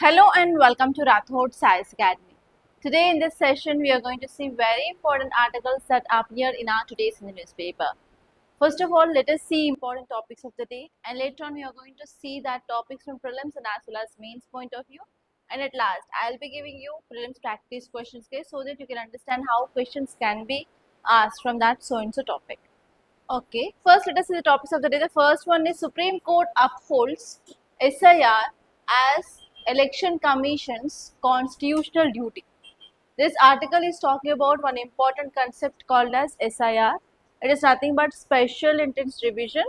Hello and welcome to Rathod Science Academy. Today in this session we are going to see very important articles that appear in our today's newspaper. First of all, let us see important topics of the day, and later on we are going to see that topics from prelims and as well as mains point of view. And at last, I will be giving you prelims practice questions so that you can understand how questions can be asked from that so-and-so topic. Okay, first let us see the topics of the day. The first one is Supreme Court upholds SIR as Election Commission's constitutional duty. This article is talking about one important concept called as SIR. It is nothing but Special Intense Revision,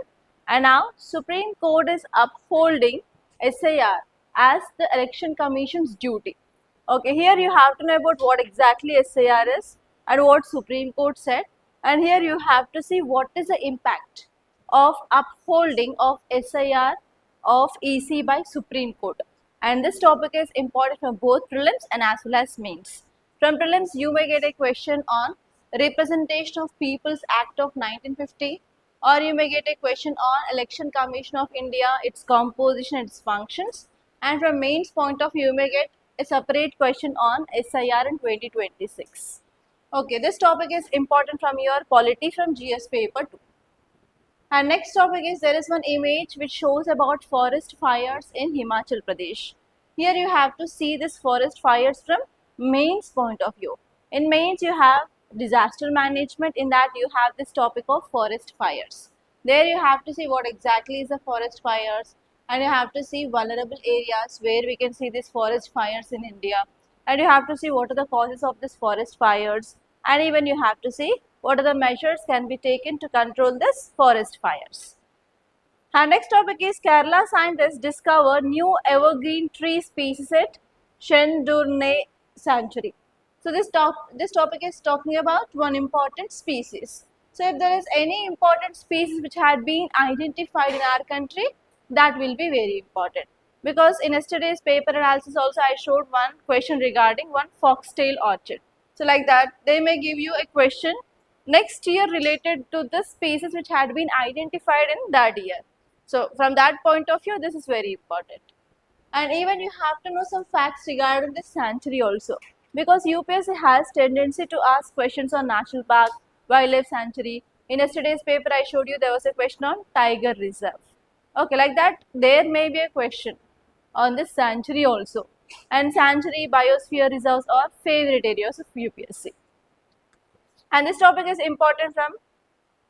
and now Supreme Court is upholding SIR as the Election Commission's duty. Okay, here you have to know about what exactly SIR is and what Supreme Court said, and here you have to see what is the impact of upholding of SIR of EC by Supreme Court. And this topic is important for both prelims and as well as mains. From prelims, you may get a question on Representation of People's Act of 1950, or you may get a question on Election Commission of India, its composition, its functions. And from mains point of view, you may get a separate question on SIR in 2026. Okay, this topic is important from your polity from GS paper 2. And next topic is there is one image which shows about forest fires in Himachal Pradesh. Here you have to see this forest fires from mains point of view. In mains you have disaster management, in that you have this topic of forest fires. There you have to see what exactly is the forest fires, and you have to see vulnerable areas where we can see these forest fires in India, and you have to see what are the causes of this forest fires, and even you have to see what are the measures can be taken to control this forest fires. Our next topic is Kerala scientists discover new evergreen tree species at Shendurne Sanctuary. So this topic is talking about one important species. So if there is any important species which had been identified in our country, that will be very important. Because in yesterday's paper analysis also I showed one question regarding one foxtail orchid. So like that, they may give you a question next year related to the species which had been identified in that year. So from that point of view, this is very important. And even you have to know some facts regarding this sanctuary also, because UPSC has tendency to ask questions on national park, wildlife sanctuary. In yesterday's paper I showed you there was a question on tiger reserve. Okay, like that there may be a question on this sanctuary also. And sanctuary, biosphere reserves are favorite areas of UPSC. And this topic is important from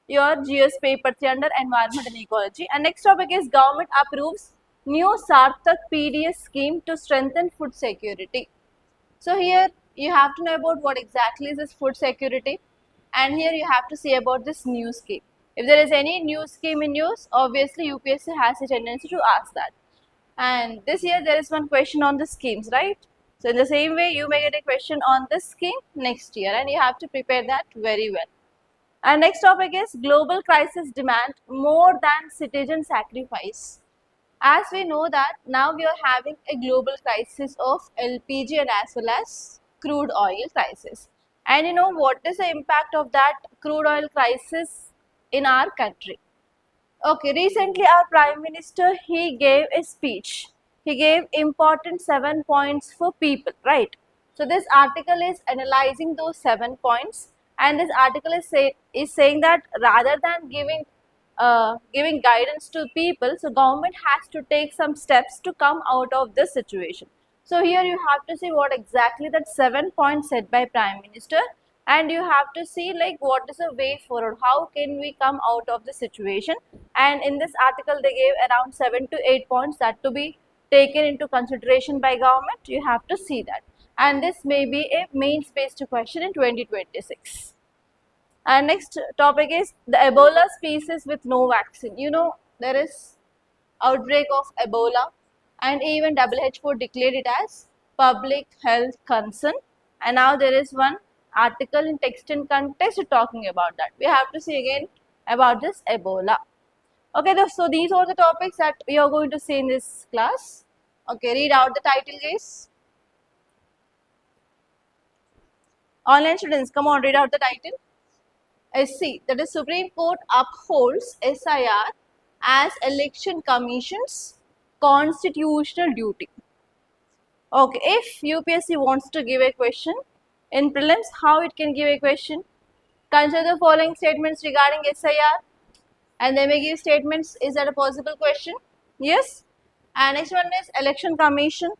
your GS paper 3 under environment and ecology. And next topic is government approves new Sarthak PDS scheme to strengthen food security. So here you have to know about what exactly is this food security, and here you have to see about this new scheme. If there is any new scheme in use, obviously UPSC has a tendency to ask that. And this year there is one question on the schemes, right? So in the same way you may get a question on this scheme next year, and you have to prepare that very well. And next topic is global crisis demand more than citizen sacrifice. As we know that now we are having a global crisis of LPG and as well as crude oil crisis. And you know what is the impact of that crude oil crisis in our country? Okay, recently our Prime Minister, he gave a speech. He gave important 7 points for people, right? So this article is analyzing those 7 points, and this article is saying that rather than giving guidance to people, so government has to take some steps to come out of this situation. So here you have to see what exactly that 7 points said by Prime Minister, and you have to see like what is the way forward, how can we come out of the situation. And in this article they gave around 7 to 8 points that to be taken into consideration by government. You have to see that, and this may be a mains based question in 2026. And next topic is the Ebola species with no vaccine. You know there is outbreak of Ebola, and even WHO declared it as public health concern, and now there is one article in Text and Context talking about that. We have to see again about this Ebola. Okay, so these are the topics that we are going to see in this class. Okay, read out the title, guys. Online students, come on, read out the title. SC, that is Supreme Court upholds SIR as Election Commission's constitutional duty. Okay, if UPSC wants to give a question in prelims, how it can give a question? Consider the following statements regarding SIR, and they may give statements. Is that a possible question? Yes. And next one is election commission.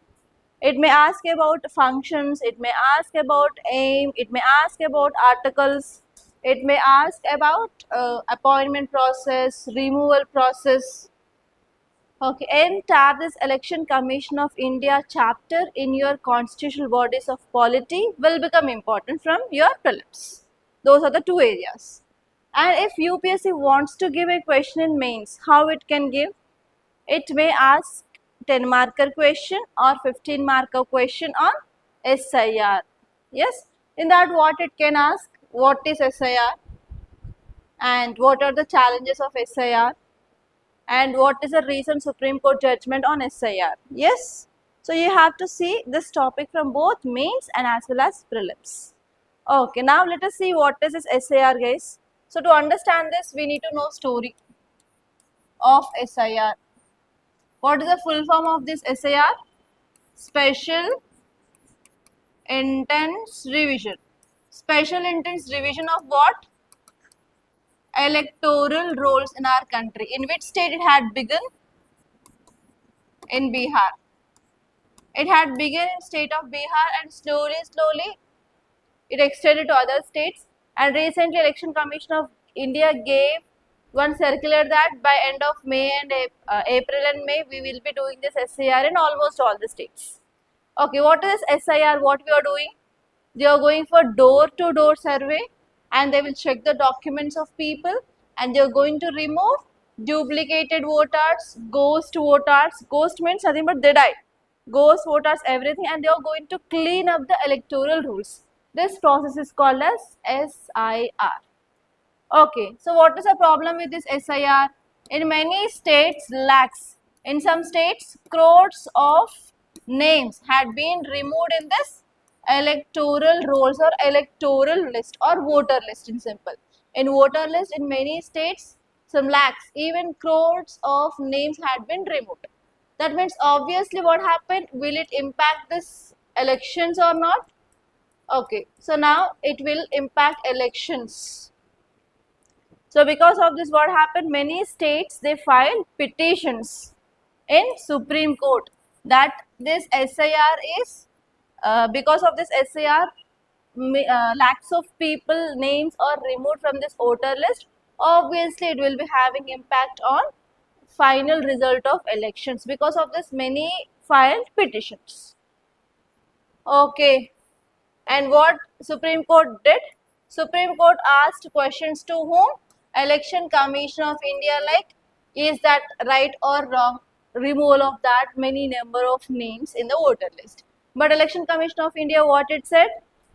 It may ask about functions, it may ask about aim, it may ask about articles, it may ask about appointment process, removal process. Okay, enter this Election Commission of India chapter in your constitutional bodies of polity will become important from your prelims. Those are the two areas. And if UPSC wants to give a question in mains, how it can give? It may ask 10 marker question or 15 marker question on SIR. Yes, in that what it can ask, what is SIR and what are the challenges of SIR and what is the recent Supreme Court judgment on SIR. Yes, so you have to see this topic from both mains and as well as prelims. Okay, now let us see what is this SIR, guys. So to understand this, we need to know story of SIR. What is the full form of this SIR? Special Intense Revision. Special Intense Revision of what? Electoral rolls in our country. In which state it had begun? In Bihar. It had begun in state of Bihar and slowly it extended to other states, and recently Election Commission of India gave one circular that by end of May and April and May we will be doing this SIR in almost all the states. Okay, what is SIR? What we are doing? They are going for door-to-door survey and they will check the documents of people and they are going to remove duplicated voters, ghost voters. Ghost means nothing but they died. Ghost voters, everything, and they are going to clean up the electoral rules. This process is called as SIR. Okay, so what is the problem with this SIR? In many states, lakhs. In some states, crores of names had been removed in this electoral rolls or electoral list or voter list in simple. In voter list, in many states, some lakhs, even crores of names had been removed. That means obviously what happened? Will it impact this elections or not? Okay, so now it will impact elections. So because of this, what happened? Many states, they filed petitions in Supreme Court that this SIR is, because of this SIR, lakhs of people names are removed from this voter list. Obviously, it will be having impact on final result of elections. Because of this, many filed petitions. Okay, and what Supreme Court did? Supreme Court asked questions to whom? Election Commission of India, like, is that right or wrong? Removal of that many number of names in the voter list. But Election Commission of India, what it said?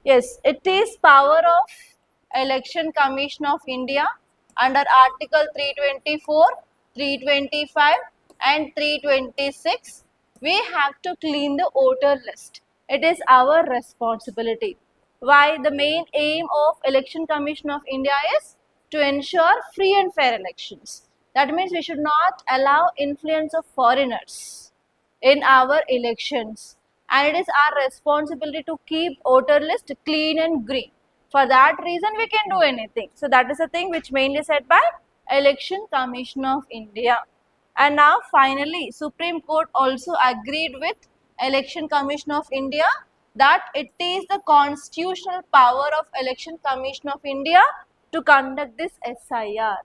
Yes, it is power of Election Commission of India under Article 324, 325 and 326. We have to clean the voter list. It is our responsibility. Why? The main aim of Election Commission of India is to ensure free and fair elections. That means we should not allow influence of foreigners in our elections. And it is our responsibility to keep voter list clean and green. For that reason, we can do anything. So that is the thing which mainly said by Election Commission of India. And now finally, Supreme Court also agreed with Election Commission of India that it is the constitutional power of Election Commission of India to conduct this SIR.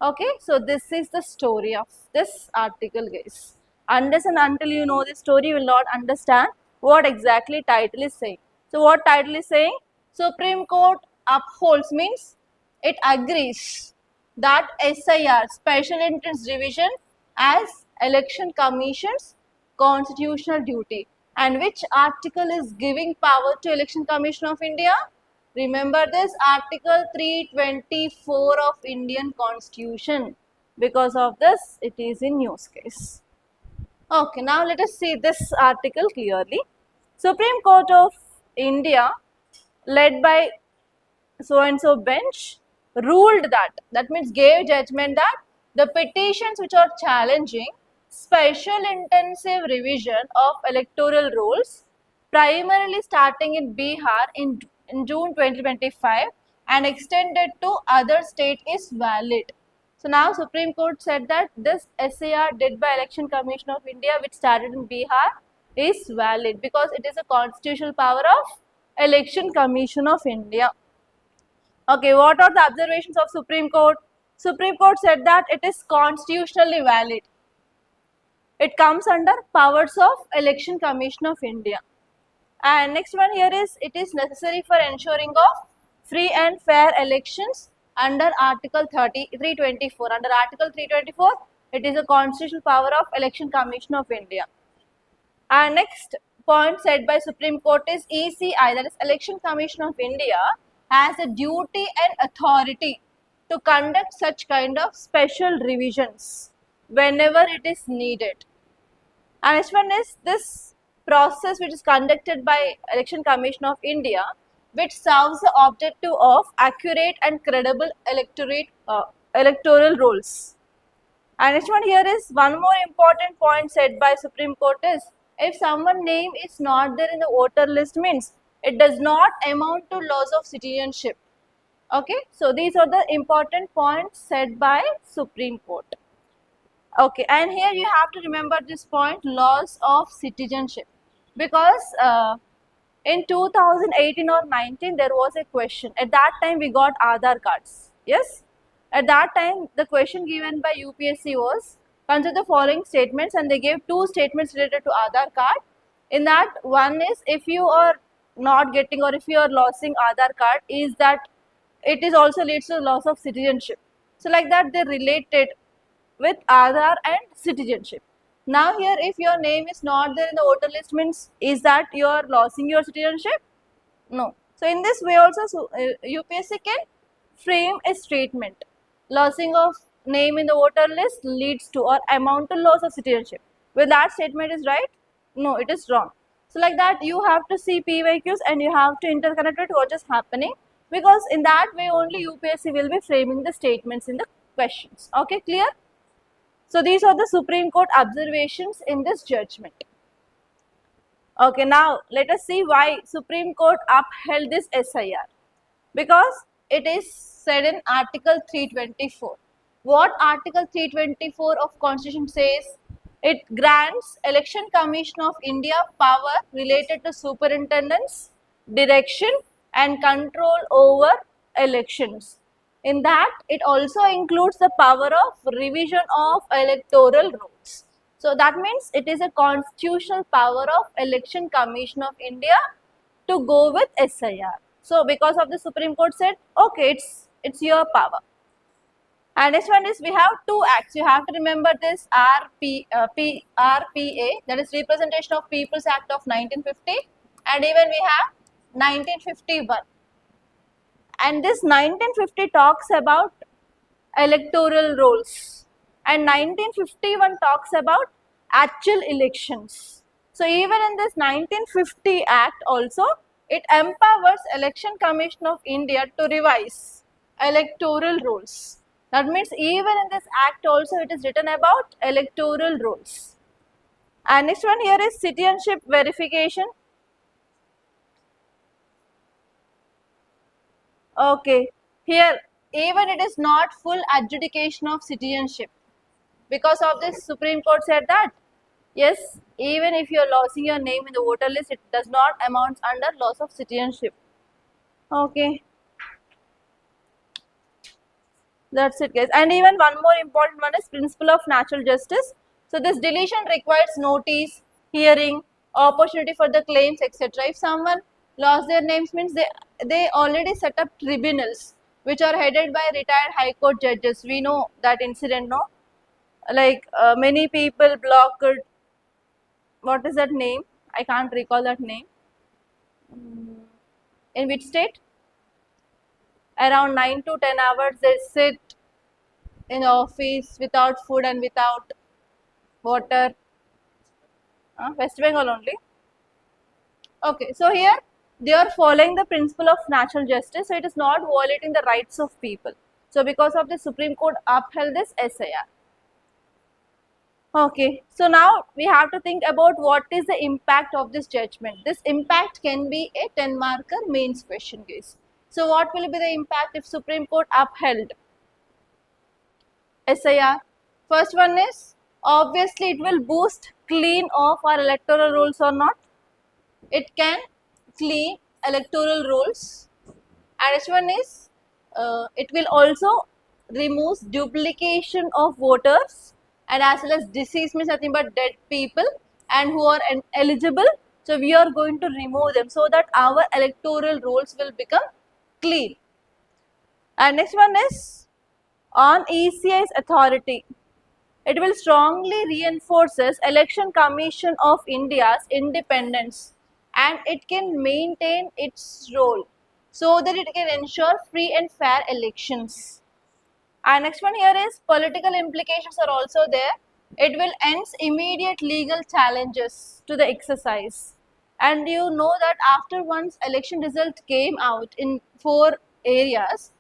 Okay, so this is the story of this article, guys. Unless and until you know this story, you will not understand what exactly title is saying. So what title is saying? Supreme Court upholds means it agrees that SIR, Special Interest Division, as Election Commission's constitutional duty. And which article is giving power to Election Commission of India? Remember this, Article 324 of Indian Constitution. Because of this, it is in news case. Okay, now let us see this article clearly. Supreme Court of India, led by so and so bench, ruled that means gave judgment that the petitions which are challenging special intensive revision of electoral rules, primarily starting in Bihar in June 2025 and extended to other states is valid. So now Supreme Court said that this SAR did by Election Commission of India which started in Bihar is valid because it is a constitutional power of Election Commission of India. Okay, what are the observations of Supreme Court? Supreme Court said that it is constitutionally valid. It comes under powers of Election Commission of India. And next one here is, it is necessary for ensuring of free and fair elections under Article 324. Under Article 324, it is a constitutional power of Election Commission of India. And next point said by Supreme Court is ECI, that is Election Commission of India, has a duty and authority to conduct such kind of special revisions whenever it is needed. And next one is this process which is conducted by Election Commission of India, which serves the objective of accurate and credible electoral rolls. And next one here is, one more important point said by Supreme Court is, if someone's name is not there in the voter list means it does not amount to loss of citizenship. Okay, so these are the important points said by Supreme Court. Okay, and here you have to remember this point, loss of citizenship, because in 2018 or 19 there was a question. At that time we got Aadhaar cards. Yes, at that time the question given by UPSC was, consider the following statements, and they gave two statements related to Aadhaar card. In that, one is, if you are not getting or if you are losing Aadhaar card, is that it is also leads to loss of citizenship. So like that they related with Aadhaar and citizenship. Now here, if your name is not there in the voter list means, is that you are losing your citizenship? No. So in this way also UPSC can frame a statement. Losing of name in the voter list leads to or amount to loss of citizenship. Will that statement is right? No, it is wrong. So like that you have to see PYQs and you have to interconnect it what is happening, because in that way only UPSC will be framing the statements in the questions. Okay, clear? So these are the Supreme Court observations in this judgment. Okay, now let us see why Supreme Court upheld this SIR. Because it is said in Article 324. What Article 324 of Constitution says? It grants Election Commission of India power related to superintendence, direction and control over elections. In that, it also includes the power of revision of electoral rules. So that means it is a constitutional power of Election Commission of India to go with SIR. So because of the Supreme Court said, okay, it's your power. And next one is, we have two acts. You have to remember this RPA, that is Representation of People's Act of 1950, and even we have 1951. And this 1950 talks about electoral rolls and 1951 talks about actual elections. So even in this 1950 Act also, it empowers Election Commission of India to revise electoral rolls. That means even in this Act also it is written about electoral rolls. And next one here is citizenship verification. Okay, here even it is not full adjudication of citizenship. Because of this, Supreme Court said that yes, even if you are losing your name in the voter list, it does not amount under loss of citizenship. Okay, that's it guys. And even one more important one is principle of natural justice. So this deletion requires notice, hearing, opportunity for the claims, etc. If someone lost their names means they already set up tribunals which are headed by retired high court judges. We know that incident, no? Like many people blocked, what is that name? I can't recall that name. In which state? Around 9 to 10 hours they sit in the office without food and without water. West Bengal only. Okay, so here they are following the principle of natural justice, so it is not violating the rights of people. So because of the Supreme Court upheld this SIR. Okay, so now we have to think about what is the impact of this judgment. This impact can be a 10 marker mains question, guys. So what will be the impact if Supreme Court upheld SIR? First one is, obviously it will boost clean of our electoral rolls or not. It can clean electoral rolls. And next one is, it will also remove duplication of voters, and as well as deceased means nothing but dead people and who are eligible. So we are going to remove them so that our electoral rolls will become clean. And next one is on ECI's authority. It will strongly reinforces Election Commission of India's independence, and it can maintain its role so that it can ensure free and fair elections. And next one here is political implications are also there. It will end immediate legal challenges to the exercise. And you know that after once election result came out in 4 areas,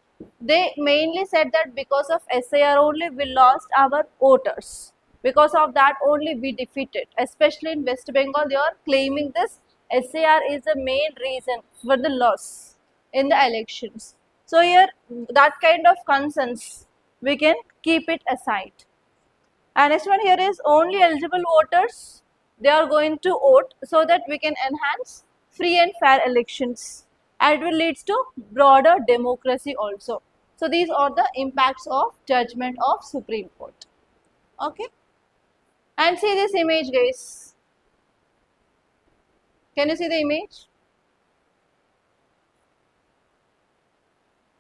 they mainly said that because of SIR only we lost our voters. Because of that only we defeated. Especially in West Bengal, they are claiming this SIR is the main reason for the loss in the elections. So here that kind of concerns we can keep it aside. And next one here is only eligible voters, they are going to vote so that we can enhance free and fair elections, and it will lead to broader democracy also. So these are the impacts of judgment of Supreme Court. Okay, and see this image, guys. Can you see the image?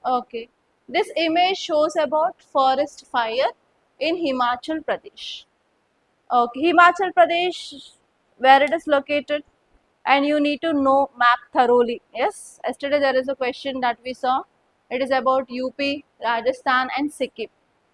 Okay, this image shows about forest fire in Himachal Pradesh. Okay, Himachal Pradesh, where it is located, and you need to know map thoroughly. Yes, yesterday there is a question that we saw. It is about UP, Rajasthan and Sikkim.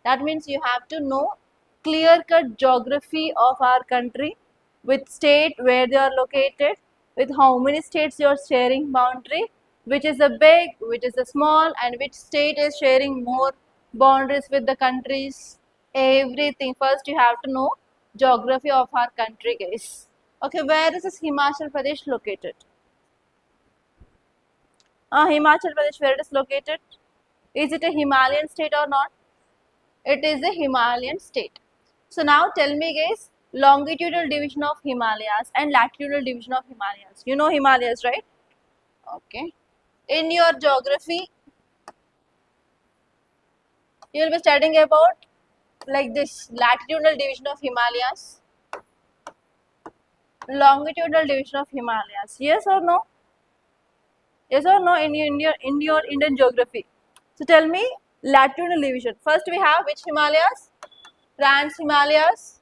That means you have to know clear-cut geography of our country with state where they are located, with how many states you are sharing boundary, which is a big, which is a small, and which state is sharing more boundaries with the countries. Everything. First you have to know geography of our country, guys. Okay, where is this Himachal Pradesh located? Himachal Pradesh, where it is located? Is it a Himalayan state or not? It is a Himalayan state. So now tell me, guys, longitudinal division of Himalayas and latitudinal division of Himalayas. You know Himalayas, right? Okay. In your geography, you will be studying about like this latitudinal division of Himalayas, longitudinal division of Himalayas. Yes or no? Yes or no in your Indian geography? So tell me latitudinal division. First we have which Himalayas? Trans Himalayas,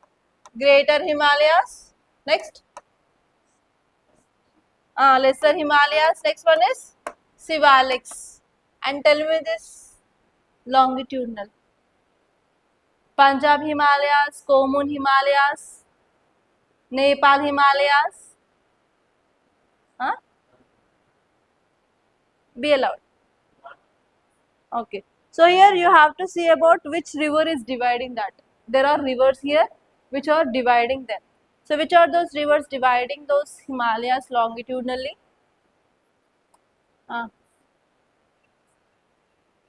Greater Himalayas. Next, Lesser Himalayas. Next one is Sivaliks. And tell me this longitudinal. Punjab Himalayas, Komun Himalayas, Nepal Himalayas. Huh? Be allowed. Okay. So here you have to see about which river is dividing that. There are rivers here which are dividing them. So which are those rivers dividing those Himalayas longitudinally? Come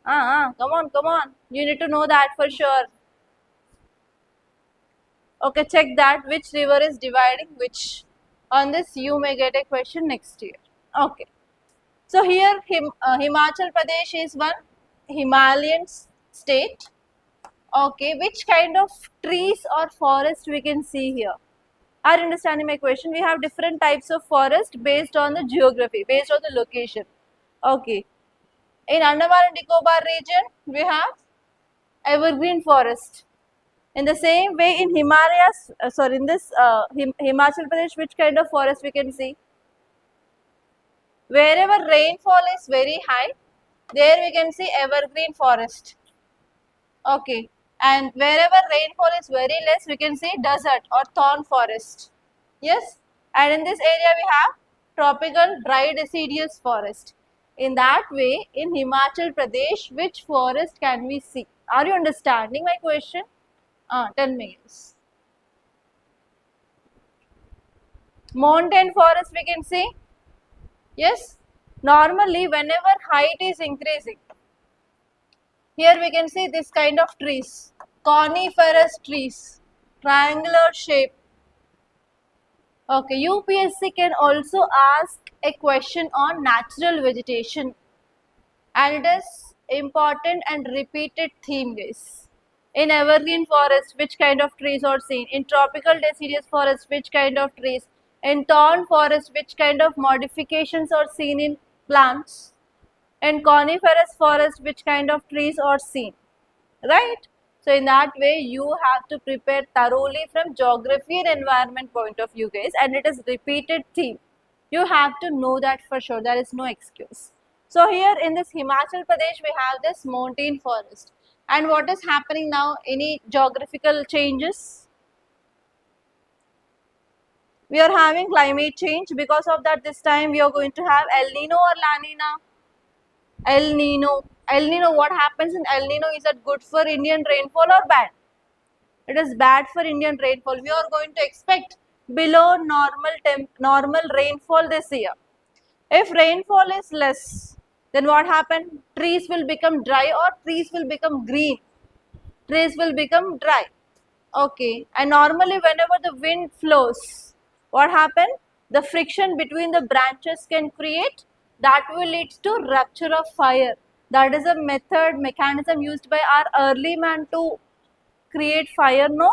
on. You need to know that for sure. Okay, check that which river is dividing which. On this you may get a question next year. Okay. So here Himachal Pradesh is one Himalayan state. Okay, which kind of trees or forest we can see here? Are you understanding my question? We have different types of forest based on the geography, based on the location. Okay. In Andaman and Nicobar region, we have evergreen forest. In the same way, in Himalayas, in this Himachal Pradesh, which kind of forest we can see? Wherever rainfall is very high, there we can see evergreen forest. Okay. And wherever rainfall is very less, we can see desert or thorn forest. Yes. And in this area, we have tropical dry deciduous forest. In that way, in Himachal Pradesh, which forest can we see? Are you understanding my question? Tell me. Yes. Mountain forest we can see. Yes, normally whenever height is increasing, here we can see this kind of trees, coniferous trees, triangular shape. Okay, UPSC can also ask a question on natural vegetation, and it is important and repeated theme, guys. In evergreen forest, which kind of trees are seen? In tropical deciduous forest, which kind of trees? In thorn forest, which kind of modifications are seen in plants? In coniferous forest, which kind of trees are seen? Right? So in that way, you have to prepare thoroughly from geography and environment point of view, guys, and it is repeated theme. You have to know that for sure. There is no excuse. So here in this Himachal Pradesh, we have this mountain forest. And what is happening now? Any geographical changes? We are having climate change. Because of that, this time we are going to have El Nino or La Nina? El Nino. El Nino, what happens in El Nino? Is that good for Indian rainfall or bad? It is bad for Indian rainfall. We are going to expect below normal rainfall this year. If rainfall is less, then what happens? Trees will become dry or trees will become green. Trees will become dry. Okay. And normally whenever the wind flows, what happens? The friction between the branches can create, that will lead to rupture of fire. That is a mechanism used by our early man to create fire, no?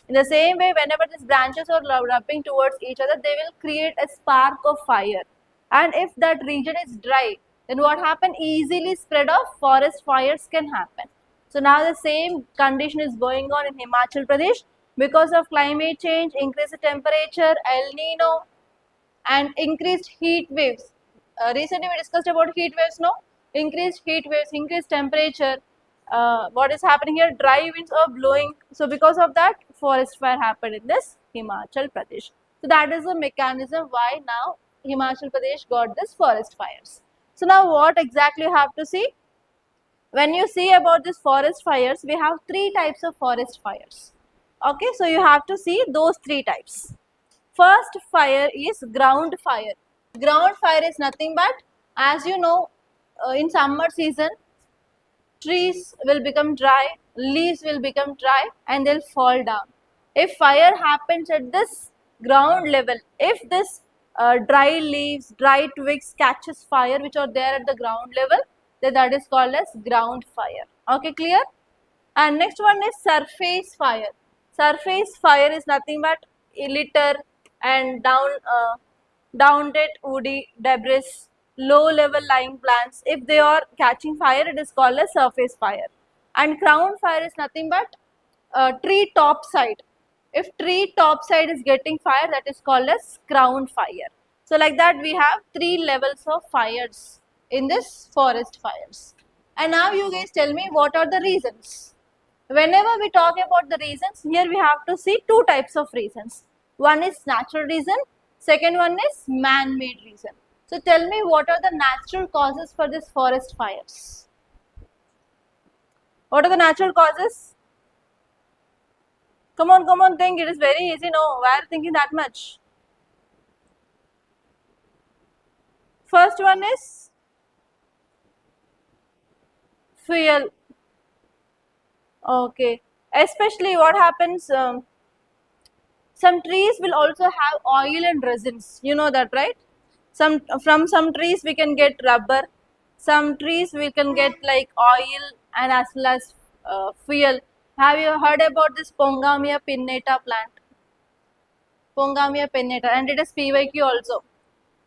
In the same way, whenever these branches are rubbing towards each other, they will create a spark of fire. And if that region is dry, then what happen? Easily spread of forest fires can happen. So now the same condition is going on in Himachal Pradesh because of climate change, increased temperature, El Nino, and increased heat waves. Recently we discussed about heat waves, no? Increased heat waves, increased temperature. What is happening here? Dry winds are blowing. So because of that, forest fire happened in this Himachal Pradesh. So that is the mechanism why now Himachal Pradesh got this forest fires. So now what exactly you have to see? When you see about this forest fires, we have three types of forest fires. Okay, so you have to see those three types. First fire is ground fire. Ground fire is nothing but, as you know, in summer season, trees will become dry, leaves will become dry and they'll fall down. If fire happens at this ground level, if this dry leaves, dry twigs catches fire which are there at the ground level, then that is called as ground fire. Okay, clear? And next one is surface fire. Surface fire is nothing but litter and downed woody debris, low level lying plants. If they are catching fire, it is called as surface fire. And crown fire is nothing but tree top side. If tree top side is getting fire, that is called as crown fire. So like that we have three levels of fires in this forest fires. And now you guys tell me what are the reasons. Whenever we talk about the reasons, here we have to see two types of reasons. One is natural reason, second one is man-made reason. So tell me what are the natural causes for this forest fires? What are the natural causes? Come on, think. It is very easy. No, why are you thinking that much? First one is fuel. Okay. Especially what happens, some trees will also have oil and resins. You know that, right? From some trees we can get rubber. Some trees we can get like oil and as well as fuel. Have you heard about this Pongamia pinnata plant? Pongamia pinnata, and it is PYQ also.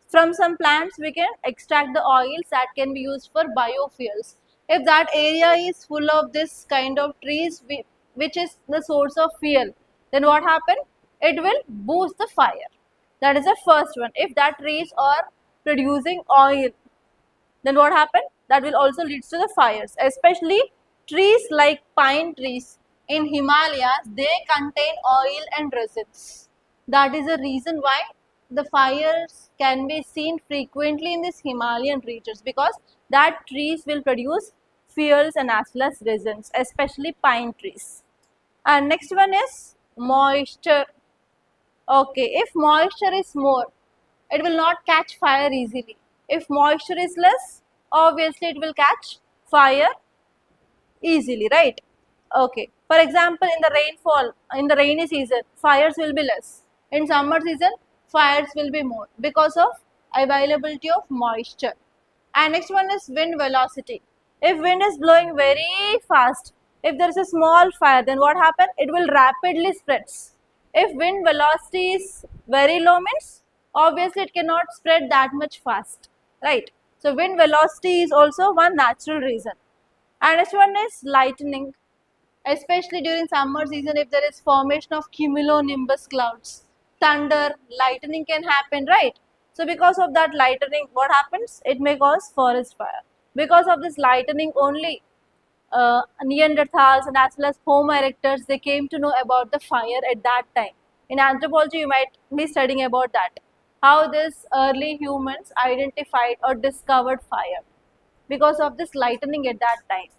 From some plants we can extract the oils that can be used for biofuels. If that area is full of this kind of trees which is the source of fuel, then what happens? It will boost the fire. That is the first one. If that trees are producing oil, then what happens? That will also lead to the fires. Especially trees like pine trees in Himalayas, they contain oil and resins. That is the reason why the fires can be seen frequently in these Himalayan regions, because that trees will produce fuels and as well as resins, especially pine trees. And next one is moisture. Okay, if moisture is more, it will not catch fire easily. If moisture is less, obviously it will catch fire easily, right? Okay. For example, in the rainfall, in the rainy season, fires will be less. In summer season, fires will be more because of availability of moisture. And next one is wind velocity. If wind is blowing very fast, if there is a small fire, then what happens? It will rapidly spreads. If wind velocity is very low means, obviously it cannot spread that much fast, right? So wind velocity is also one natural reason. And next one is lightning, especially during summer season if there is formation of cumulonimbus clouds, thunder, lightning can happen, right? So because of that lightning, what happens? It may cause forest fire. Because of this lightning only, Neanderthals and as well as Homo erectors, they came to know about the fire at that time. In anthropology, you might be studying about that, how these early humans identified or discovered fire because of this lightning at that time.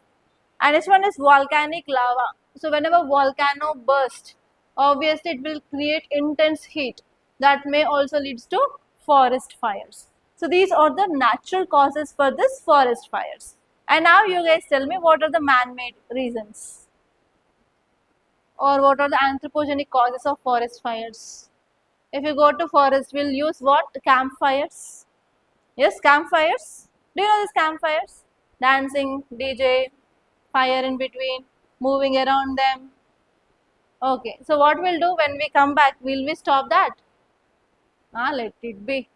And this one is volcanic lava. So whenever volcano bursts, obviously it will create intense heat that may also leads to forest fires. So these are the natural causes for this forest fires. And now you guys tell me what are the man-made reasons or what are the anthropogenic causes of forest fires. If you go to forest, we'll use what? Campfires. Yes, campfires. Do you know these campfires? Dancing, DJ, fire in between, moving around them. Okay, so what we'll do when we come back, will we stop that? Let it be.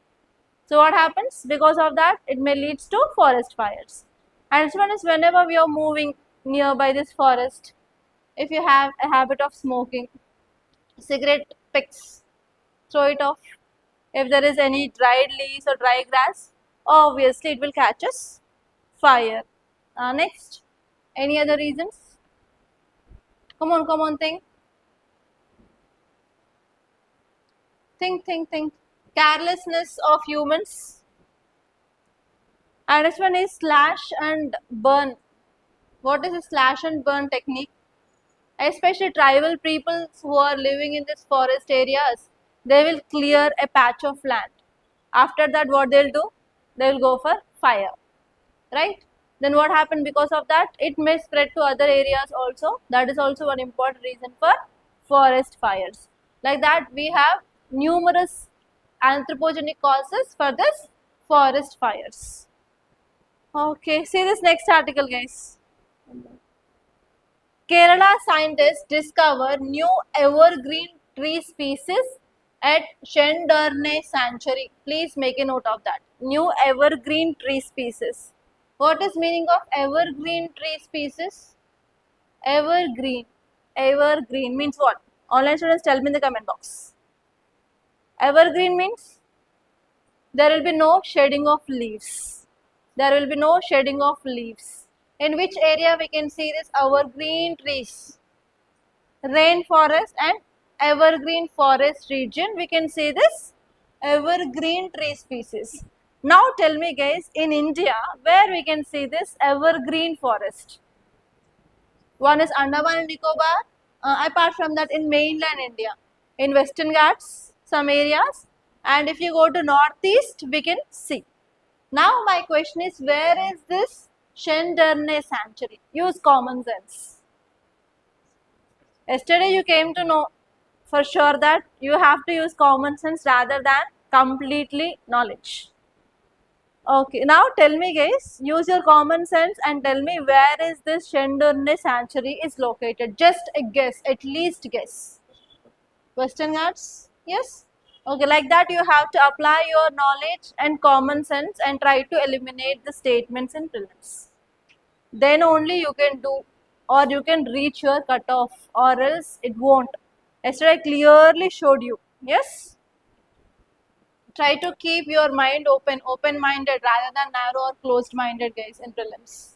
So what happens? Because of that, it may lead to forest fires. And this one is whenever we are moving nearby this forest, if you have a habit of smoking, cigarette picks, throw it off. If there is any dried leaves or dry grass, obviously it will catch us fire. Next, any other reasons? Come on, think. Think. Carelessness of humans. And this one is slash and burn. What is a slash and burn technique? Especially tribal peoples who are living in this forest areas, they will clear a patch of land. After that, what they'll do? They'll go for fire, right? Then what happened because of that? It may spread to other areas also. That is also one important reason for forest fires. Like that, we have numerous anthropogenic causes for this forest fires. Okay, see this next article, guys. Kerala scientists discover new evergreen tree species at Shenderne Sanctuary. Please make a note of that. New evergreen tree species. What is meaning of evergreen tree species? Evergreen. Evergreen means what? Online students, tell me in the comment box. Evergreen means there will be no shedding of leaves. There will be no shedding of leaves. In which area we can see this evergreen trees? Rainforest and evergreen forest region, we can see this evergreen tree species. Now tell me guys, in India, where we can see this evergreen forest? One is Andaman and Nicobar. Apart from that, in mainland India, in Western Ghats, some areas, and if you go to northeast, we can see. Now my question is, where is this Shenderne Sanctuary? Use common sense. Yesterday you came to know for sure that you have to use common sense rather than completely knowledge. Okay, now tell me guys, use your common sense and tell me where is this Shenderne Sanctuary is located. Just a guess, at least guess. Western Ghats? Yes? Okay, like that you have to apply your knowledge and common sense and try to eliminate the statements in prelims. Then only you can do or you can reach your cutoff or else it won't. Yesterday I clearly showed you. Yes? Try to keep your mind open-minded rather than narrow or closed-minded guys in prelims.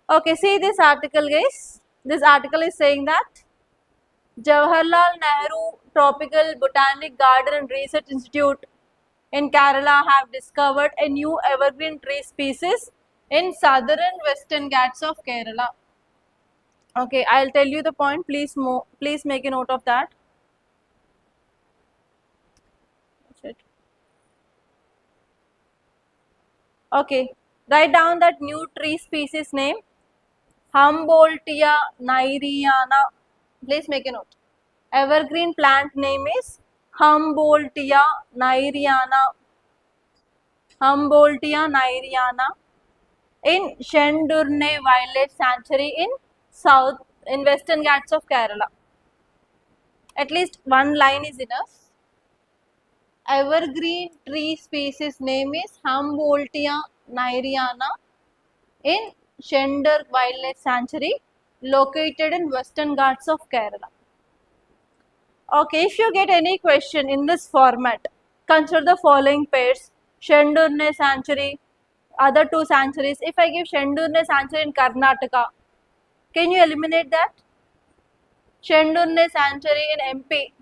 Okay, see this article guys. This article is saying that Jawaharlal Nehru Tropical Botanic Garden and Research Institute in Kerala have discovered a new evergreen tree species in southern Western Ghats of Kerala. Okay, I'll tell you the point. Please make a note of that. Okay, write down that new tree species name, Humboldtia nairiana. Please make a note. Evergreen plant name is Humboldtia nairiana. Humboldtia nairiana in Shendurne Wildlife Sanctuary in Western Ghats of Kerala. At least one line is enough. Evergreen tree species name is Humboldtia nairiana in Shendur Wildlife Sanctuary located in Western Ghats of Kerala. Okay, if you get any question in this format, consider the following pairs: Shendurne Sanctuary, other two sanctuaries. If I give Shendurne Sanctuary in Karnataka, can you eliminate that? Shendurne Sanctuary in MP.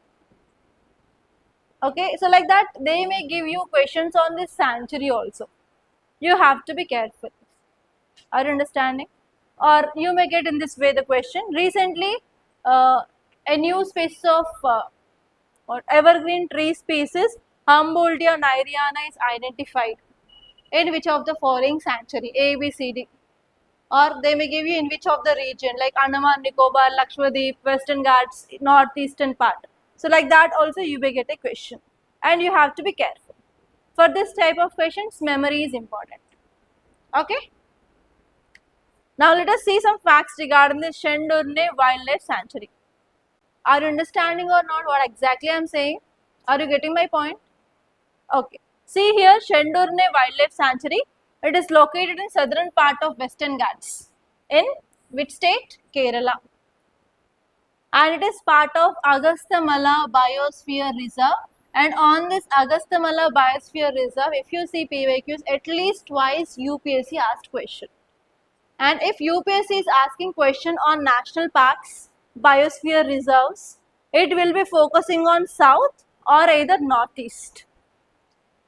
Okay, so like that, they may give you questions on this sanctuary also. You have to be careful. Are you understanding? Or you may get in this way the question. Recently, a new species of or evergreen tree species, Humboldtia nairiana, is identified in which of the following sanctuary? A, B, C, D. Or they may give you in which of the region, like Andaman, Nicobar, Lakshadweep, Western Ghats, northeastern part. So like that also you may get a question, and you have to be careful. For this type of questions, memory is important. Okay. Now let us see some facts regarding the Shendurne Wildlife Sanctuary. Are you understanding or not what exactly I am saying? Are you getting my point? Okay. See here, Shendurne Wildlife Sanctuary. It is located in southern part of Western Ghats. In which state? Kerala. And it is part of Agasthamala Biosphere Reserve. And on this Agasthamala Biosphere Reserve, if you see PYQs, at least twice UPSC asked question. And if UPSC is asking question on national parks, biosphere reserves, it will be focusing on south or either northeast.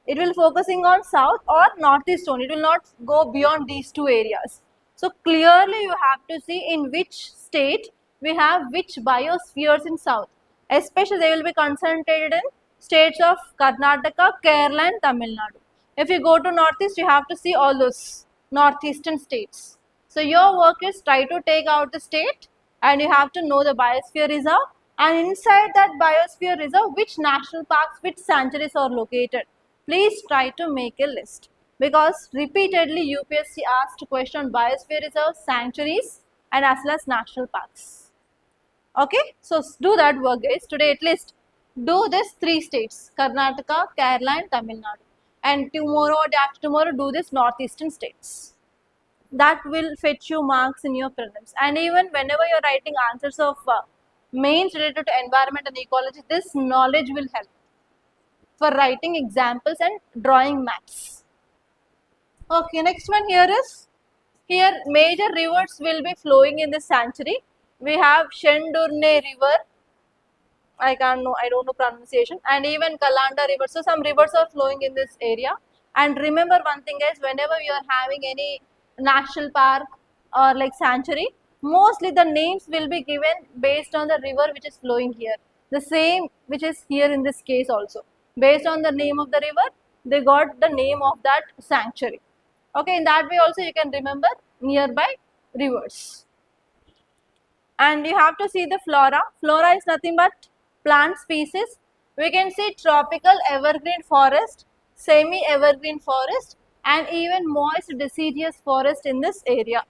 It will focusing on south or northeast only. It will not go beyond these two areas. So clearly you have to see in which state we have which biospheres in south. Especially they will be concentrated in states of Karnataka, Kerala and Tamil Nadu. If you go to northeast, you have to see all those northeastern states. So your work is try to take out the state and you have to know the biosphere reserve, and inside that biosphere reserve which national parks, which sanctuaries are located. Please try to make a list, because repeatedly UPSC asked question on biosphere reserves, sanctuaries and as well as national parks. Okay, so do that work guys. Today at least do this 3 states, Karnataka, Kerala and Tamil Nadu, and tomorrow or day after tomorrow do this northeastern states. That will fetch you marks in your prelims. And even whenever you are writing answers of mains related to environment and ecology, this knowledge will help for writing examples and drawing maps. Okay, next one here is, here major rivers will be flowing in this sanctuary. We have Shendurne River, I don't know pronunciation, and even Kalanda River. So some rivers are flowing in this area. And remember one thing guys, whenever you are having any national park or like sanctuary, mostly the names will be given based on the river which is flowing here. The same which is here in this case also. Based on the name of the river, they got the name of that sanctuary. Okay, in that way also you can remember nearby rivers. And you have to see the flora. Flora is nothing but plant species. We can see tropical evergreen forest, semi-evergreen forest and even moist deciduous forest in this area.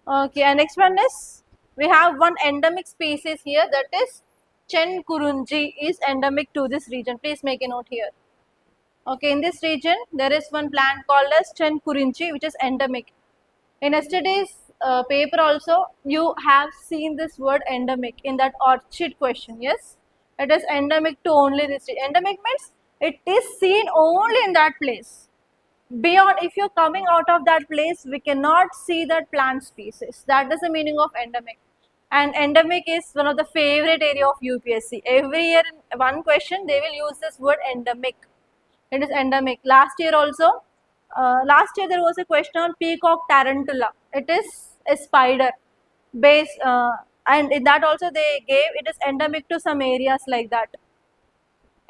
Okay, and next one is, we have one endemic species here, that is Chenkurunji is endemic to this region. Please make a note here. Okay, in this region there is one plant called as Chenkurunji which is endemic. In yesterday's paper also you have seen this word endemic in that orchid question. Yes, it is endemic to only this region. Endemic means it is seen only in that place. Beyond, if you're coming out of that place, we cannot see that plant species. That is the meaning of endemic. And endemic is one of the favorite area of UPSC. Every year in one question they will use this word endemic. It is endemic. Last year also, last year there was a question on peacock tarantula. It is a spider base, and in that also they gave it is endemic to some areas like that.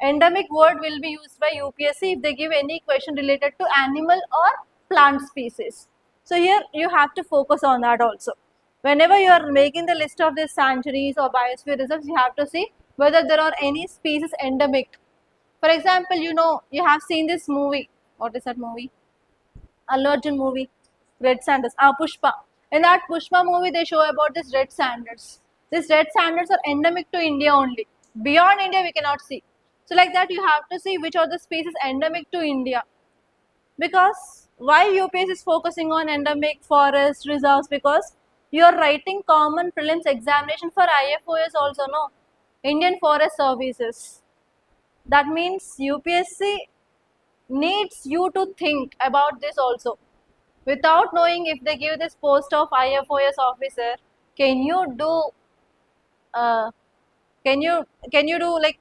Endemic word will be used by UPSC if they give any question related to animal or plant species. So here you have to focus on that also. Whenever you are making the list of these sanctuaries or biosphere reserves, you have to see whether there are any species endemic. For example, you have seen this movie. What is that movie? Allu Arjun movie, Red Sanders. Pushpa. In that Pushpa movie, they show about this red sanders. These red sanders are endemic to India only. Beyond India, we cannot see. So like that, you have to see which are the species endemic to India. Because why UPS is focusing on endemic forest reserves? Because you are writing common prelims examination for IFOS also, no? Indian Forest Services. That means UPSC needs you to think about this also. Without knowing if they give this post of IFOS officer, can you do uh, can you do like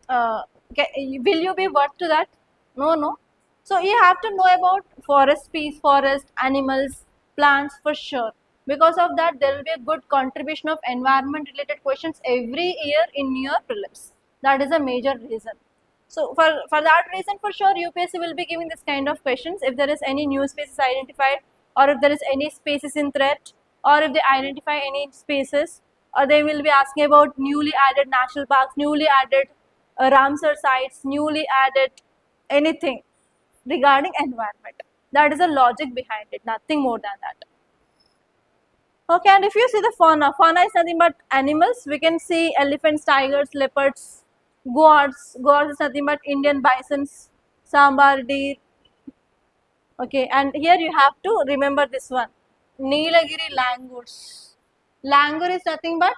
will you be worth to that? No. So you have to know about forest species, forest animals, plants for sure. Because of that, there will be a good contribution of environment related questions every year in your prelims. That is a major reason. So for that reason, for sure, UPSC will be giving this kind of questions if there is any new species identified, or if there is any species in threat, or if they identify any species, or they will be asking about newly added national parks, newly added Ramsar sites, newly added anything regarding environment. That is the logic behind it, nothing more than that. Okay, and if you see the fauna is nothing but animals. We can see elephants, tigers, leopards, goats. Goats is nothing but Indian bisons, sambar deer. Okay, and here you have to remember this one, Nilagiri langurs. Langur is nothing but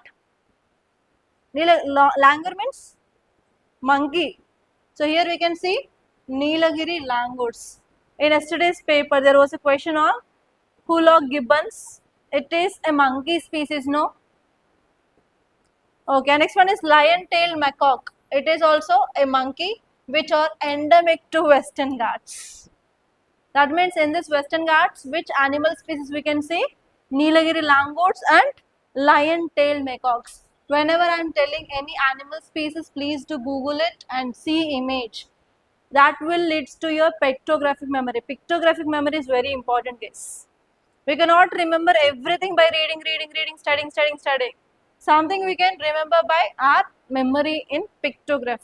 langur means monkey. So here we can see Nilagiri langurs. In yesterday's paper, there was a question on Hulock gibbons. It is a monkey species, no? Okay, next one is lion-tailed macaque. It is also a monkey which are endemic to Western Ghats. That means in this Western Ghats, which animal species we can see? Nilagiri langurs and lion-tailed macaques. Whenever I am telling any animal species, please do Google it and see image. That will lead to your pictographic memory. Pictographic memory is very important, guys. We cannot remember everything by reading, studying. Something we can remember by our memory in pictograph.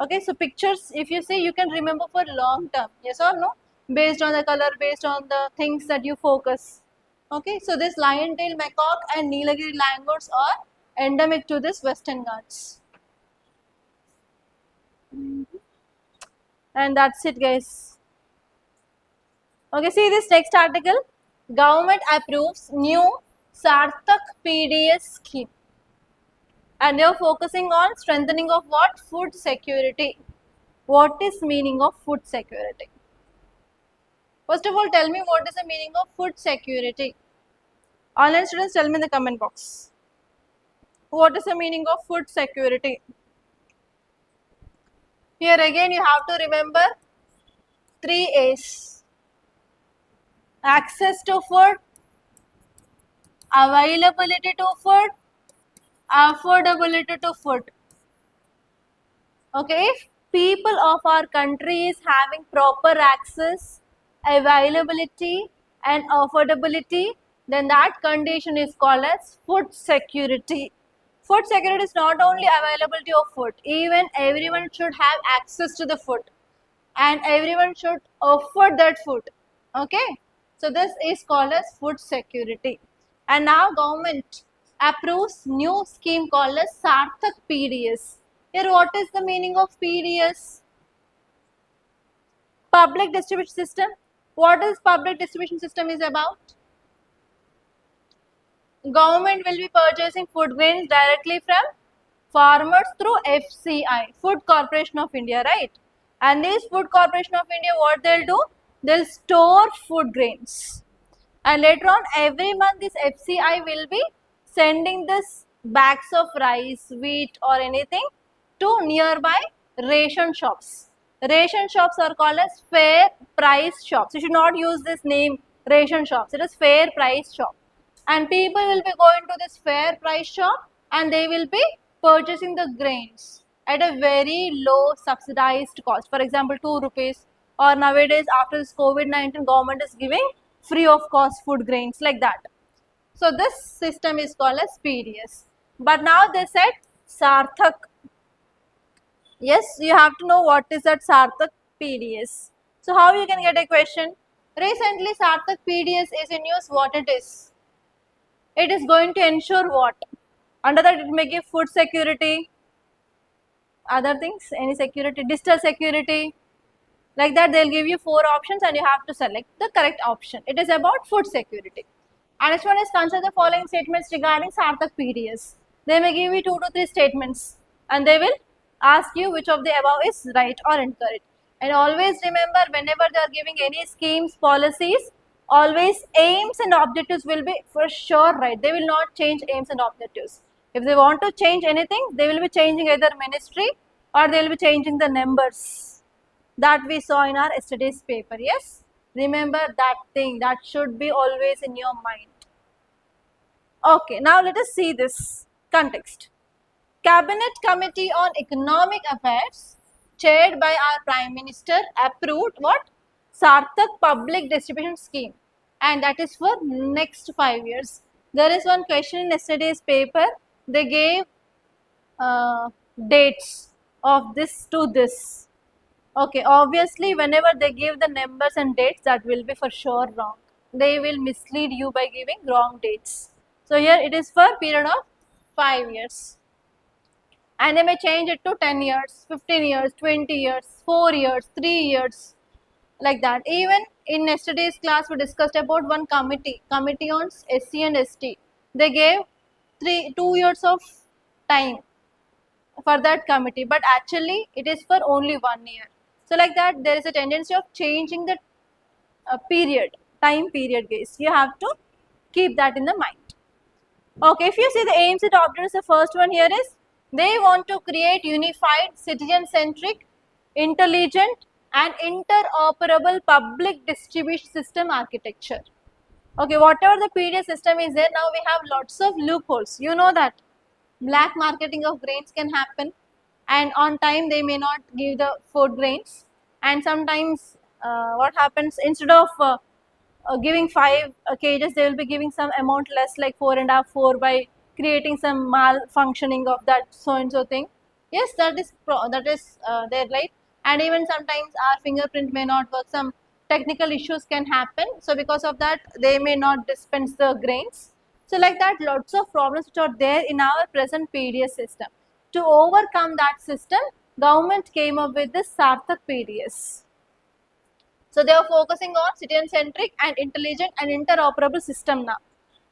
Okay, so pictures, if you see, you can remember for long term. Yes or no? Based on the color, based on the things that you focus. Okay, so this lion-tailed macaque and Nilagiri langurs are endemic to this Western Ghats. And that's it, guys. Okay, see this next article. Government approves new Sarthak PDS scheme. And they are focusing on strengthening of what? Food security. What is meaning of food security? First of all, tell me what is the meaning of food security. Online students, tell me in the comment box. What is the meaning of food security? Here again you have to remember 3 A's. Access to food, availability to food, affordability to food. Okay, if people of our country is having proper access, availability and affordability, then that condition is called as food security. Food security is not only availability of food, even everyone should have access to the food and everyone should afford that food. Okay, so this is called as food security. And now government approves new scheme called as Sarthak PDS. Here what is the meaning of PDS? Public distribution system. What is public distribution system is about? Government will be purchasing food grains directly from farmers through FCI, Food Corporation of India, right? And this Food Corporation of India, what they'll do? They'll store food grains. And later on, every month this FCI will be sending this bags of rice, wheat or anything to nearby ration shops. Ration shops are called as fair price shops. You should not use this name ration shops. It is fair price shop. And people will be going to this fair price shop and they will be purchasing the grains at a very low subsidized cost. For example, 2 rupees, or nowadays after this COVID-19 government is giving free of cost food grains like that. So this system is called as PDS. But now they said Sarthak. Yes, you have to know what is that Sarthak PDS. So how you can get a question? Recently Sarthak PDS is in use. What it is? It is going to ensure what? Under that it may give food security, other things, any security, digital security, like that. They'll give you 4 options and you have to select the correct option. It is about food security. And next one is consider the following statements regarding Sarthak PDS. They may give you 2 to 3 statements and they will ask you which of the above is right or incorrect. And always remember, whenever they are giving any schemes, policies, always aims and objectives will be for sure right. They will not change aims and objectives. If they want to change anything, they will be changing either ministry or they will be changing the numbers that we saw in our yesterday's paper. Yes, remember that thing, that should be always in your mind. Okay, now let us see this context. Cabinet Committee on Economic Affairs, chaired by our Prime Minister, approved what? Sarthak Public Distribution Scheme, and that is for next 5 years. There is one question in yesterday's paper. They gave dates of this to this. Okay, obviously whenever they give the numbers and dates, that will be for sure wrong. They will mislead you by giving wrong dates. So here it is for period of 5 years. And they may change it to 10 years, 15 years, 20 years, 4 years, 3 years, like that. Even in yesterday's class, we discussed about one committee on SC and ST. They gave 2 years of time for that committee, but actually it is for only 1 year. So like that, there is a tendency of changing the time period, guys. You have to keep that in the mind. Okay, if you see the aims and objectives, the first one here is they want to create unified, citizen-centric, intelligent and interoperable public distribution system architecture. Okay, whatever the PDS system is there, now we have lots of loopholes. You know that black marketing of grains can happen, and on time they may not give the food grains, and sometimes what happens, instead of giving 5 kgs, they will be giving some amount less, like 4.5, 4, by creating some malfunctioning of that so and so thing. Yes, that is there, right? And even sometimes our fingerprint may not work, some technical issues can happen, so because of that they may not dispense the grains. So like that, lots of problems which are there in our present PDS system. To overcome that system, government came up with this Sarthak PDS. So they are focusing on citizen-centric and intelligent and interoperable system now.